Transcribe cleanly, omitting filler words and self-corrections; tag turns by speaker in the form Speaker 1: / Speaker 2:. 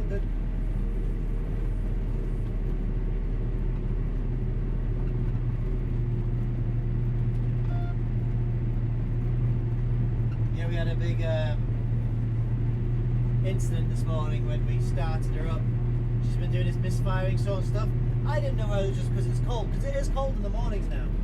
Speaker 1: good. Yeah, we had a big incident this morning when we started her up. She's been doing this misfiring sort of stuff. I didn't know whether it was just because it's cold, because it is cold in the mornings now.